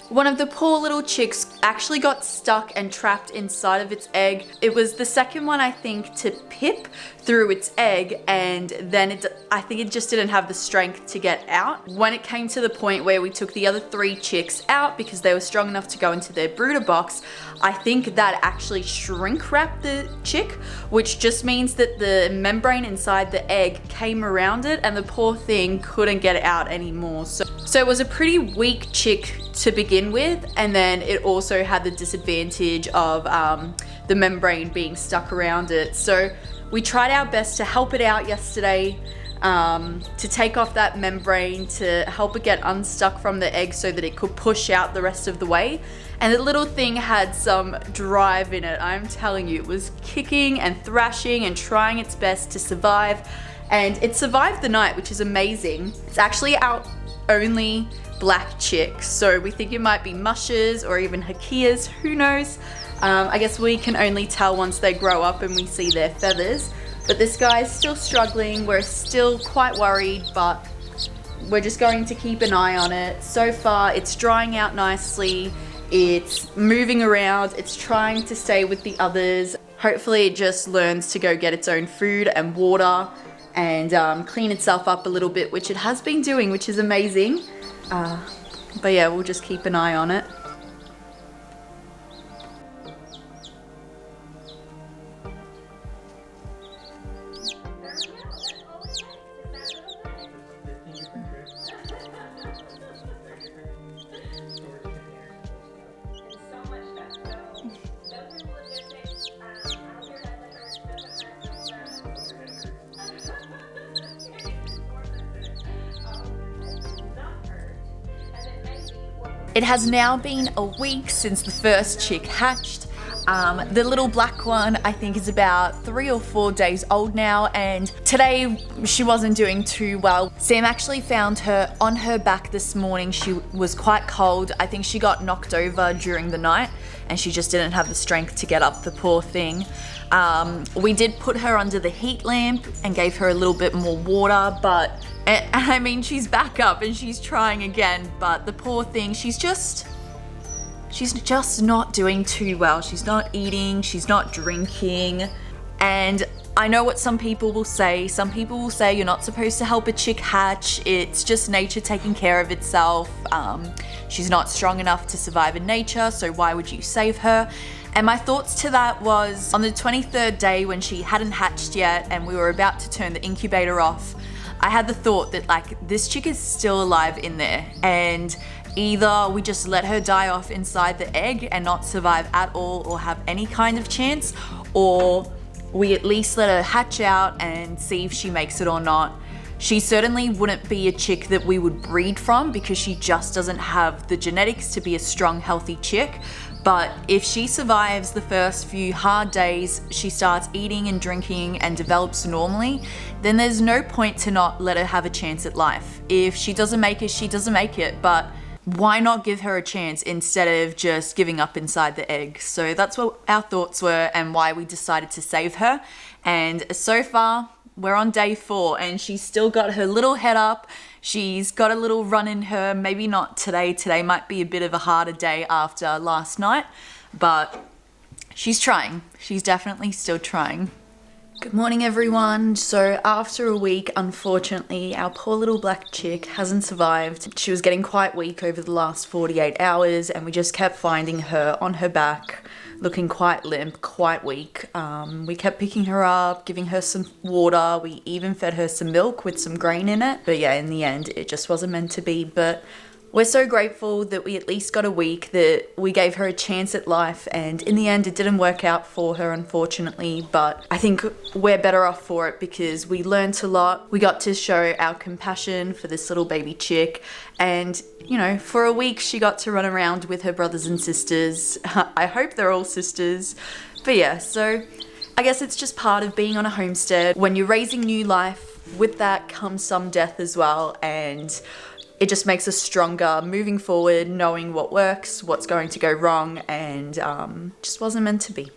One of the poor little chicks actually got stuck and trapped inside of its egg. It was the second one, I think, to pip through its egg, and then I think it just didn't have the strength to get out. When it came to the point where we took the other 3 chicks out because they were strong enough to go into their brooder box, I think that actually shrink wrapped the chick, which just means that the membrane inside the egg came around it and the poor thing couldn't get it out anymore. So it was a pretty weak chick to begin with, and then it also had the disadvantage of the membrane being stuck around it. So we tried our best to help it out yesterday, to take off that membrane, to help it get unstuck from the egg so that it could push out the rest of the way. And the little thing had some drive in it. I'm telling you, it was kicking and thrashing and trying its best to survive, and it survived the night, which is amazing. It's actually our only black chick, so we think it might be mushes or even hakias, who knows. I guess we can only tell once they grow up and we see their feathers. But this guy is still struggling. We're still quite worried, but we're just going to keep an eye on it. So far, it's drying out nicely. It's moving around. It's trying to stay with the others. Hopefully it just learns to go get its own food and water and clean itself up a little bit, which it has been doing, which is amazing. But yeah, we'll just keep an eye on it. It has now been a week since the first chick hatched. The little black one, I think, is about 3 or 4 days old now, and today she wasn't doing too well. Sam actually found her on her back this morning. She was quite cold. I think she got knocked over during the night and she just didn't have the strength to get up, the poor thing. We did put her under the heat lamp and gave her a little bit more water, but I mean, she's back up and she's trying again, but the poor thing, she's just not doing too well. She's not eating, she's not drinking, and I know what some people will say. Some people will say you're not supposed to help a chick hatch. It's just nature taking care of itself. She's not strong enough to survive in nature, so why would you save her? And my thoughts to that was, on the 23rd day when she hadn't hatched yet and we were about to turn the incubator off, I had the thought that, like, this chick is still alive in there, and either we just let her die off inside the egg and not survive at all or have any kind of chance, or we at least let her hatch out and see if she makes it or not. She certainly wouldn't be a chick that we would breed from because she just doesn't have the genetics to be a strong, healthy chick. But if she survives the first few hard days, she starts eating and drinking and develops normally, then there's no point to not let her have a chance at life. If she doesn't make it, she doesn't make it, but why not give her a chance instead of just giving up inside the egg? So that's what our thoughts were and why we decided to save her. And so far, we're on day 4 and she's still got her little head up. She's got a little run in her. Maybe not today. Today might be a bit of a harder day after last night, but she's trying. She's definitely still trying. Good morning, everyone. So after a week, unfortunately, our poor little black chick hasn't survived. She was getting quite weak over the last 48 hours and we just kept finding her on her back, looking quite limp, quite weak. We kept picking her up, giving her some water. We even fed her some milk with some grain in it. But yeah, in the end, it just wasn't meant to be. But we're so grateful that we at least got a week, that we gave her a chance at life, and in the end it didn't work out for her, unfortunately, but I think we're better off for it because we learned a lot. We got to show our compassion for this little baby chick, and you know, for a week she got to run around with her brothers and sisters. I hope they're all sisters. But yeah, so I guess it's just part of being on a homestead. When you're raising new life, with that comes some death as well, and it just makes us stronger moving forward, knowing what works, what's going to go wrong, and just wasn't meant to be.